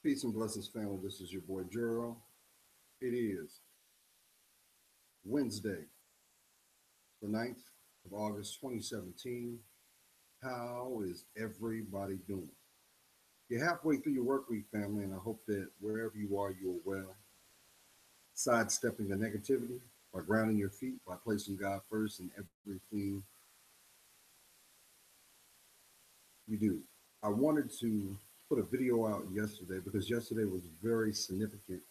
Peace and blessings, family. This is your boy Juro. It is Wednesday, the 9th of August, 2017. How is everybody doing? You're halfway through your work week, family, and I hope that wherever you are, you are well. Sidestepping the negativity by grounding your feet, by placing God first in everything you do. I wanted to put a video out yesterday because yesterday was very significant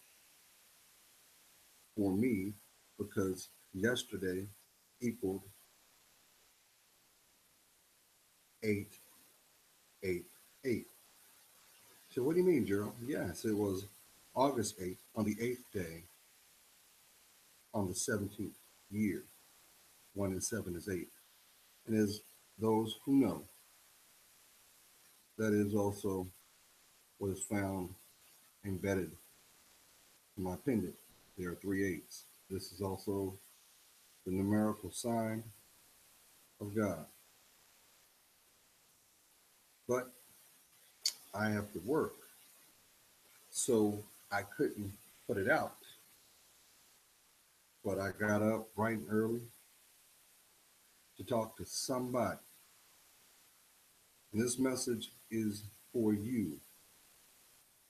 for me because yesterday equaled 888. So what do you mean, Gerald? Yes, it was August 8th, on the 8th day, on the 17th year. 1 and 7 is 8. And as those who know, that is also what is found embedded in my pendant. There are three eights. This is also the numerical sign of God. But I have to work, so I couldn't put it out. But I got up bright and early to talk to somebody. And this message is for you.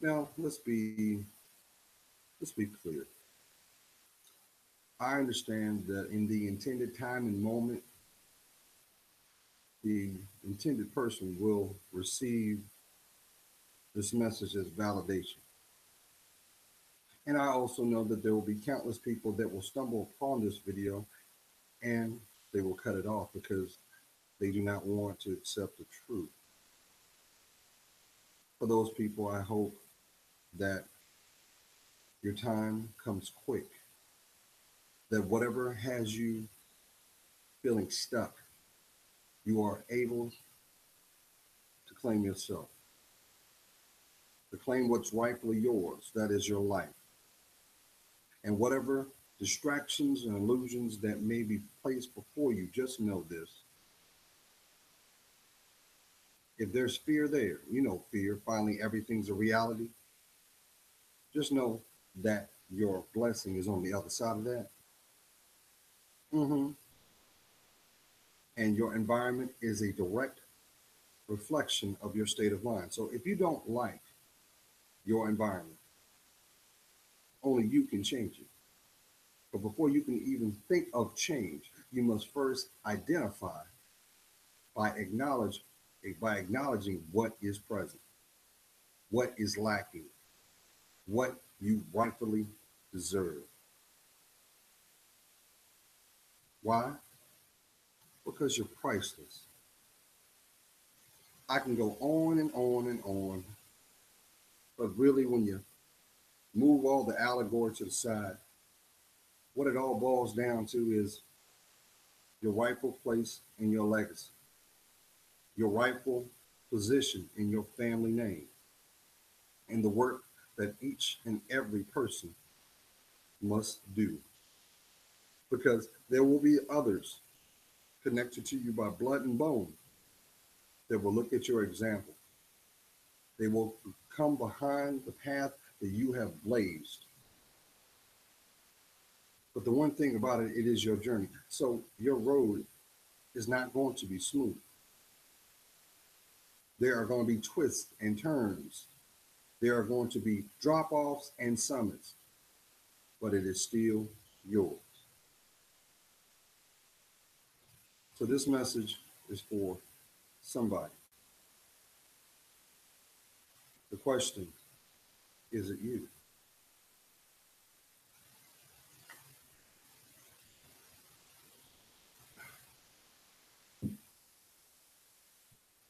Now, let's be clear. I understand that in the intended time and moment, the intended person will receive this message as validation. And I also know that there will be countless people that will stumble upon this video and they will cut it off because they do not want to accept the truth. For those people, I hope that your time comes quick, that whatever has you feeling stuck, you are able to claim yourself, to claim what's rightfully yours, that is your life. And whatever distractions and illusions that may be placed before you, just know this. If there's fear there, you know fear, finally everything's a reality, just know that your blessing is on the other side of that. Mm-hmm. And your environment is a direct reflection of your state of mind. So if you don't like your environment, only you can change it. But before you can even think of change, you must first identify by acknowledging what is present, what is lacking, what you rightfully deserve. Why? Because you're priceless. I can go on and on and on, but really when you move all the allegory to the side, what it all boils down to is your rightful place in your legacy, your rightful position in your family name, and the work that each and every person must do. Because there will be others connected to you by blood and bone that will look at your example. They will come behind the path that you have blazed. But the one thing about it, it is your journey. So your road is not going to be smooth. There are going to be twists and turns. There are going to be drop-offs and summits, but it is still yours. So this message is for somebody. The question, is it you?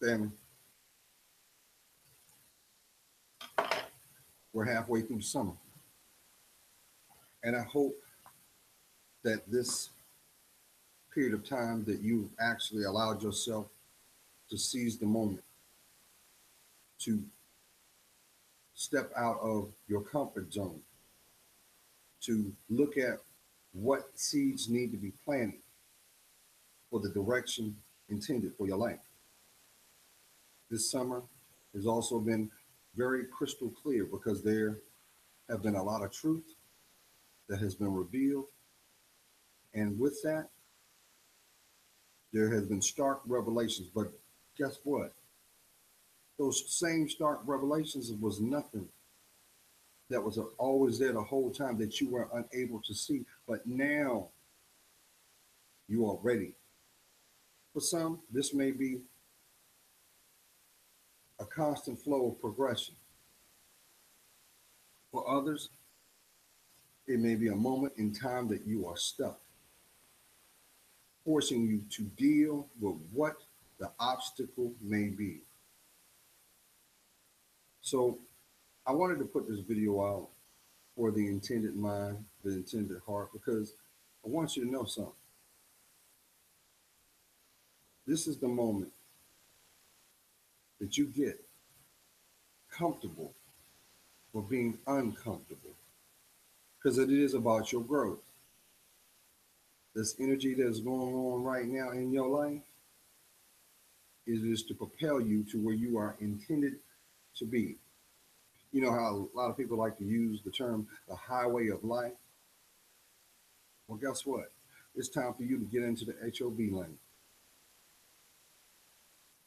Family, we're halfway through summer. And I hope that this period of time that you've actually allowed yourself to seize the moment, to step out of your comfort zone, to look at what seeds need to be planted for the direction intended for your life. This summer has also been very crystal clear because there have been a lot of truth that has been revealed. And with that, there has been stark revelations. But guess what? Those same stark revelations was nothing that was always there the whole time that you were unable to see. But now you are ready. For some, this may be a constant flow of progression. For others, it may be a moment in time that you are stuck, forcing you to deal with what the obstacle may be. So I wanted to put this video out for the intended mind, the intended heart, because I want you to know something. This is the moment that you get comfortable with being uncomfortable, because it is about your growth. This energy that's going on right now in your life is to propel you to where you are intended to be. You know how a lot of people like to use the term the highway of life? Well, guess what? It's time for you to get into the HOV lane.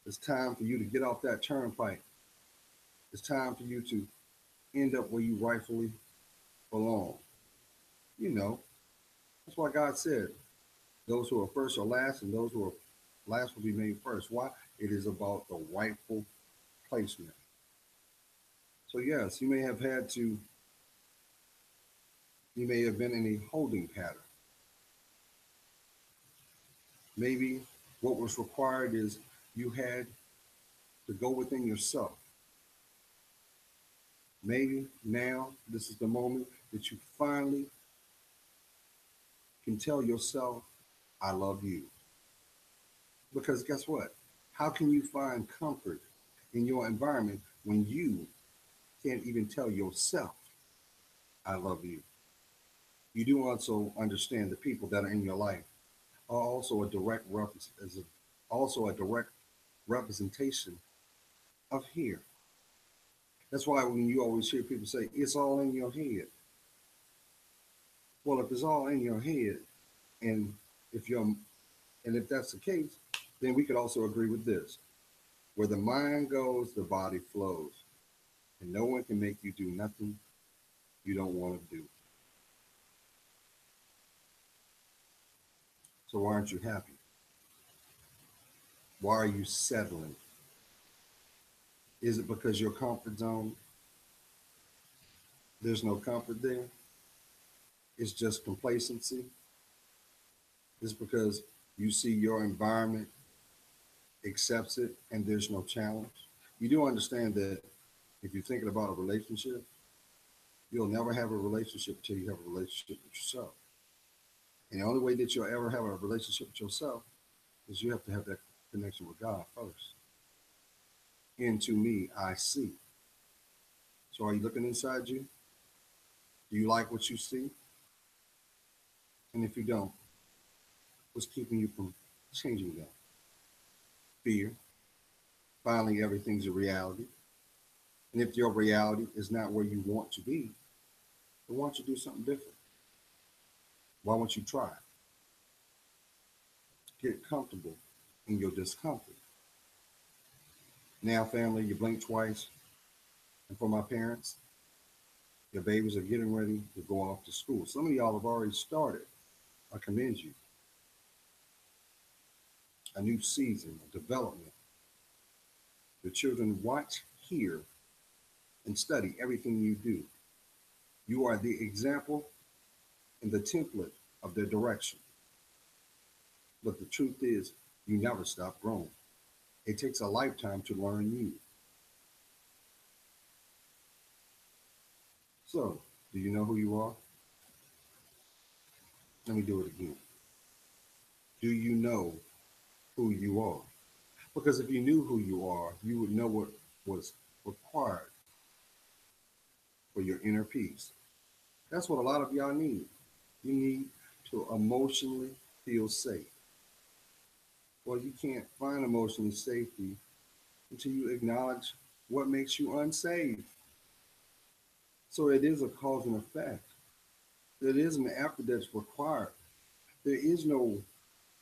It's time for you to get off that turnpike. It's time for you to end up where you rightfully belong. You know, that's why God said, those who are first are last, and those who are last will be made first. Why? It is about the rightful placement. So yes, you may have been in a holding pattern. Maybe what was required is you had to go within yourself. Maybe now this is the moment that you finally can tell yourself, I love you. Because guess what? How can you find comfort in your environment when you can't even tell yourself, I love you? You do also understand the people that are in your life are also also a direct representation of here. That's why when you always hear people say it's all in your head. Well, if it's all in your head, and if you're and if that's the case, then we could also agree with this. Where the mind goes, the body flows. And no one can make you do nothing you don't want to do. So why aren't you happy? Why are you settling? Is it because your comfort zone, there's no comfort there? It's just complacency? It's because you see your environment accepts it and there's no challenge? You do understand that if you're thinking about a relationship, you'll never have a relationship until you have a relationship with yourself. And the only way that you'll ever have a relationship with yourself is you have to have that connection with God first. Into me, I see. So are you looking inside you? Do you like what you see? And if you don't, what's keeping you from changing that? Fear. Finally, everything's a reality. And if your reality is not where you want to be, then why don't you do something different? Why won't you try? Get comfortable in your discomfort. Now, family, you blink twice. And for my parents, your babies are getting ready to go off to school. Some of y'all have already started. I commend you. A new season of development. The children watch, hear, and study everything you do. You are the example and the template of their direction. But the truth is, you never stop growing. It takes a lifetime to learn you. So, do you know who you are? Let me do it again. Do you know who you are? Because if you knew who you are, you would know what was required for your inner peace. That's what a lot of y'all need. You need to emotionally feel safe. Well, you can't find emotional safety until you acknowledge what makes you unsafe. So it is a cause and effect. There is an effort that's required. There is no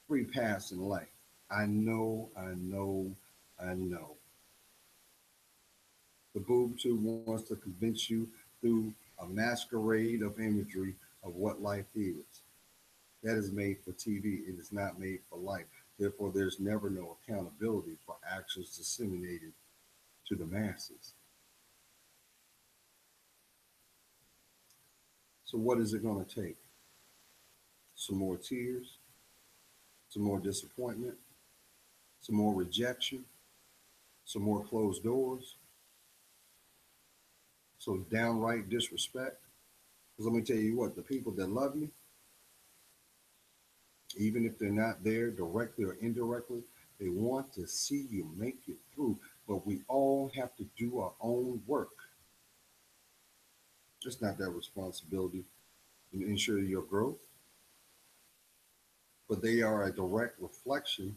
free pass in life. I know, I know, I know. The boob tube wants to convince you through a masquerade of imagery of what life is. That is made for TV. It is not made for life. Therefore, there's never no accountability for actions disseminated to the masses. So, what is it going to take? Some more tears, some more disappointment, some more rejection, some more closed doors, some downright disrespect. Because let me tell you what, the people that love you, even if they're not there directly or indirectly, they want to see you make it through. But we all have to do our own work. It's not their responsibility to ensure your growth, but they are a direct reflection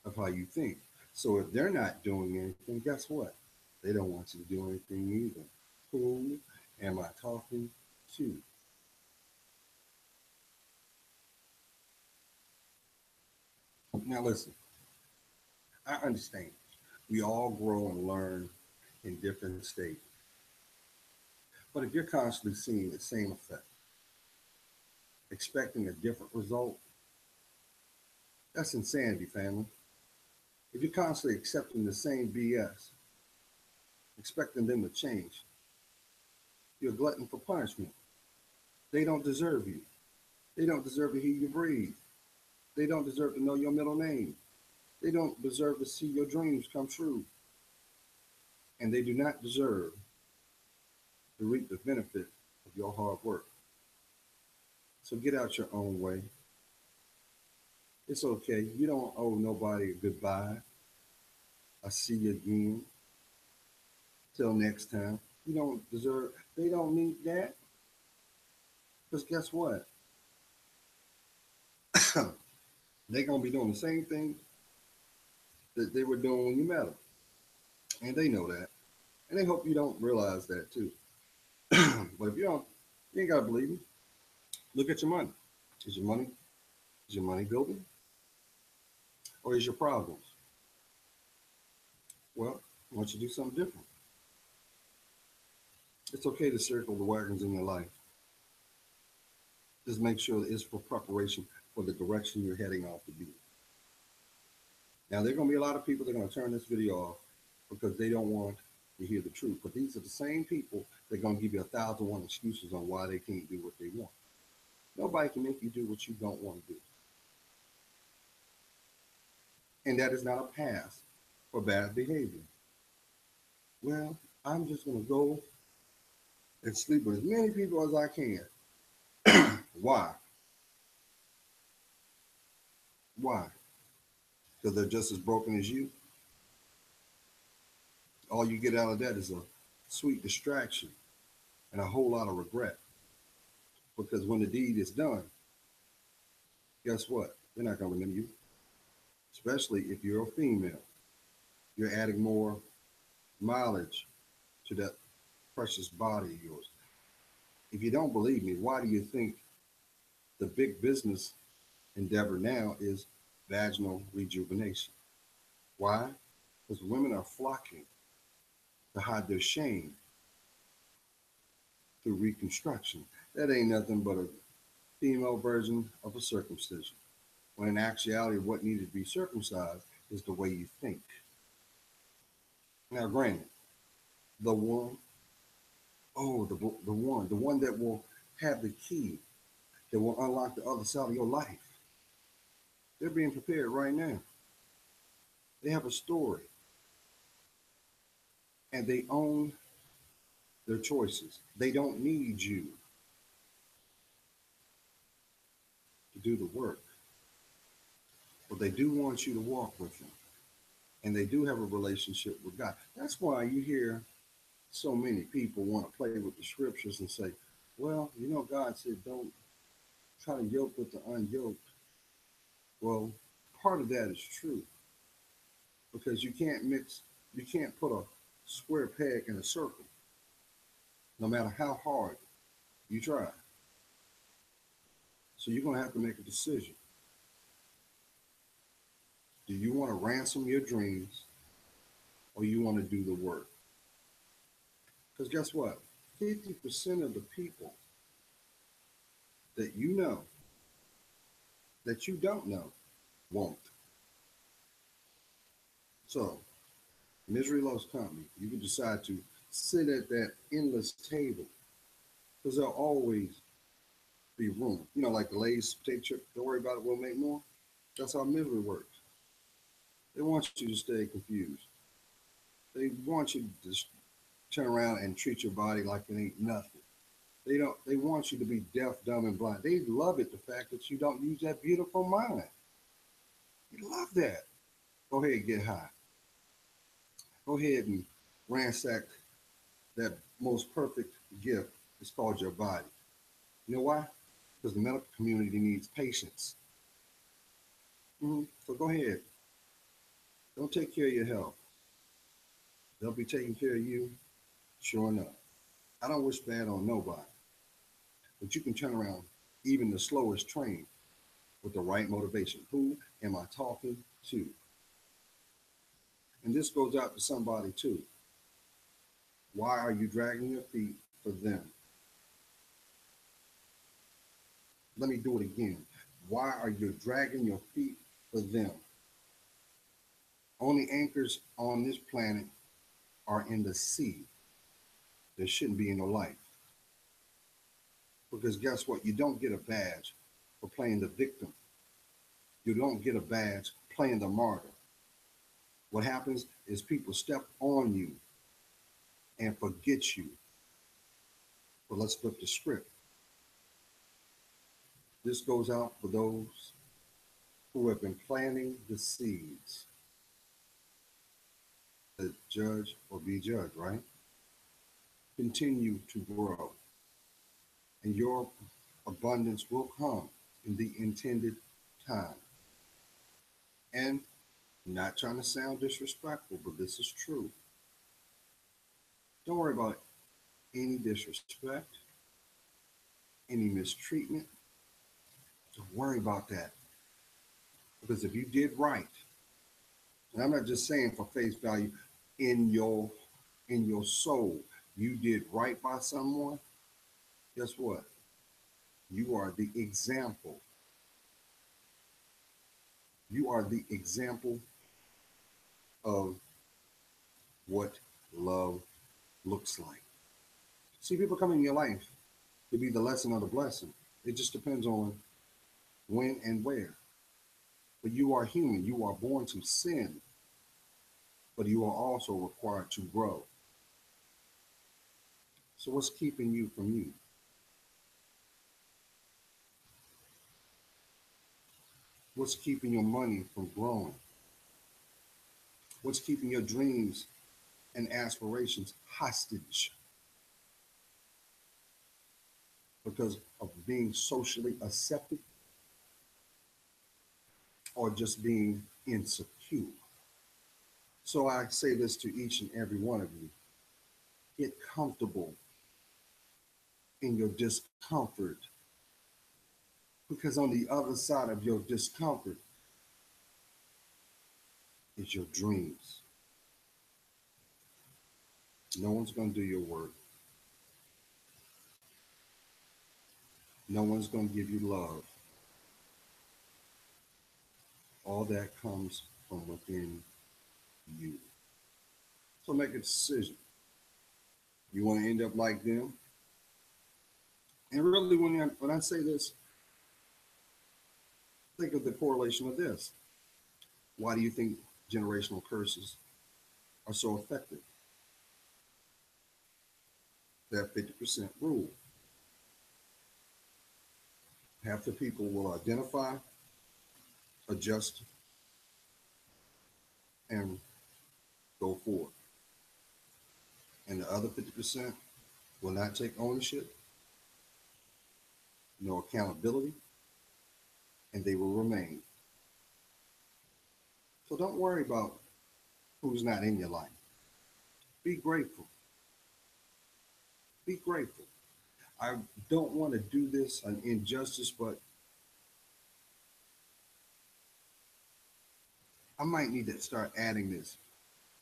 of how you think. So if they're not doing anything, guess what? They don't want you to do anything either. Who am I talking to? Now listen, I understand. We all grow and learn in different stages. But if you're constantly seeing the same effect, expecting a different result, that's insanity, family. If you're constantly accepting the same BS, expecting them to change, you're a glutton for punishment. They don't deserve you. They don't deserve to hear you breathe. They don't deserve to know your middle name. They don't deserve to see your dreams come true. And they do not deserve to reap the benefit of your hard work. So get out your own way. It's okay. You don't owe nobody a goodbye. I see you again. Till next time. You don't deserve, they don't need that. Because guess what? They're going to be doing the same thing that they were doing when you met them. And they know that. And they hope you don't realize that too. But if you don't, you ain't got to believe me. Look at your money. Is your money, is your money building? Or is your problems? Well, I want you to do something different. It's okay to circle the wagons in your life. Just make sure that it's for preparation for the direction you're heading off to be. Now, there are going to be a lot of people that are going to turn this video off because they don't want to hear the truth. But these are the same people that are going to give you 1,001 excuses on why they can't do what they want. Nobody can make you do what you don't want to do. And that is not a pass for bad behavior. Well, I'm just going to go and sleep with as many people as I can. Why? Why? Because they're just as broken as you. All you get out of that is a sweet distraction and a whole lot of regret. Because when the deed is done, guess what? They're not going to remember you, especially if you're a female. You're adding more mileage to that precious body of yours. If you don't believe me, why do you think the big business endeavor now is vaginal rejuvenation? Why? Because women are flocking to hide their shame through reconstruction. That ain't nothing but a female version of a circumcision. When in actuality, what needed to be circumcised is the way you think. Now, granted, the one, the one that will have the key that will unlock the other side of your life. They're being prepared right now. They have a story and they own their choices. They don't need you to do the work, but they do want you to walk with them. And they do have a relationship with God. That's why you hear so many people want to play with the scriptures and say, well, you know, God said, don't try to yoke with the unyoked. Well, part of that is true because you can't mix You can't put a square peg in a circle, no matter how hard you try. So you're going to have to make a decision. Do you want to ransom your dreams or you want to do the work? Because guess what? 50% of the people that you know, that you don't know, won't. So, misery loves company. You can decide to sit at that endless table because there'll always be room. You know, like the Lay's potato chip, don't worry about it, we'll make more. That's how misery works. They want you to stay confused. They want you to just turn around and treat your body like it ain't nothing. They want you to be deaf, dumb, and blind. They love it, the fact that you don't use that beautiful mind. You love that. Go ahead and get high. Go ahead and ransack that most perfect gift. It's called your body. You know why? Because the medical community needs patience. So go ahead. Don't take care of your health. They'll be taking care of you, sure enough. I don't wish bad on nobody, but you can turn around even the slowest train with the right motivation. Who am I talking to? And this goes out to somebody too. Why are you dragging your feet for them? Let me do it again. Why are you dragging your feet for them? Only anchors on this planet are in the sea. There shouldn't be in your life. Because guess what? You don't get a badge for playing the victim. You don't get a badge playing the martyr. What happens is people step on you and forget you. But let's flip the script. This goes out for those who have been planting the seeds to judge or be judged, right? Continue to grow, and your abundance will come in the intended time. And not trying to sound disrespectful, but this is true. Don't worry about any disrespect, any mistreatment. Don't worry about that. Because if you did right, and I'm not just saying for face value, in your soul, you did right by someone, guess what? You are the example. You are the example of what love looks like. See, people come in your life to be the lesson or the blessing. It just depends on when and where. But you are human. You are born to sin, but you are also required to grow. So what's keeping you from you? What's keeping your money from growing? What's keeping your dreams and aspirations hostage? Because of being socially accepted or just being insecure? So I say this to each and every one of you. Get comfortable in your discomfort, because on the other side of your discomfort is your dreams. No one's going to do your work. No one's going to give you love. All that comes from within you. So make a decision. You want to end up like them? And really, when I say this, think of the correlation of this. Why do you think generational curses are so effective? That 50% rule. Half the people will identify, adjust, and go forward. And the other 50% will not take ownership, no accountability, and they will remain. So don't worry about who's not in your life. Be grateful. Be grateful. I don't want to do this an injustice, but I might need to start adding this.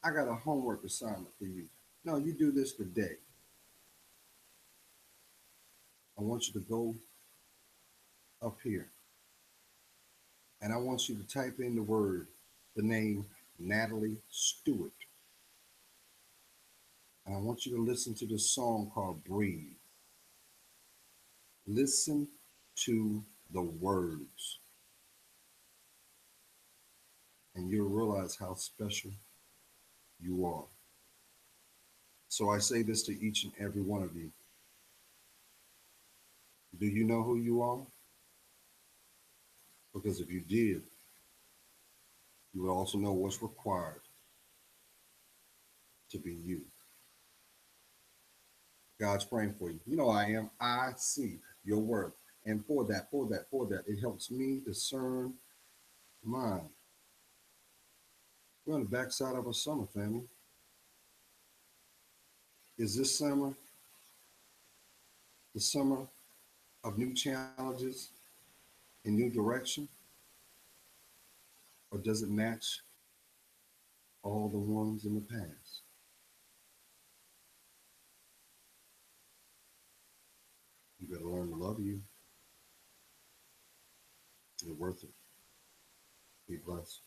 I got a homework assignment for you. No, you do this today. I want you to go up here and I want you to type in the name Natalie Stewart. And I want you to listen to this song called Breathe. Listen to the words, and you'll realize how special you are. So I say this to each and every one of you. Do you know who you are? Because if you did, you would also know what's required to be you. God's praying for you. You know I am. I see your worth. And for that, it helps me discern mine. We're on the backside of a summer, family. Is this summer the summer of new challenges and new direction? Or does it match all the ones in the past? You better learn to love you. You're worth it. Be blessed.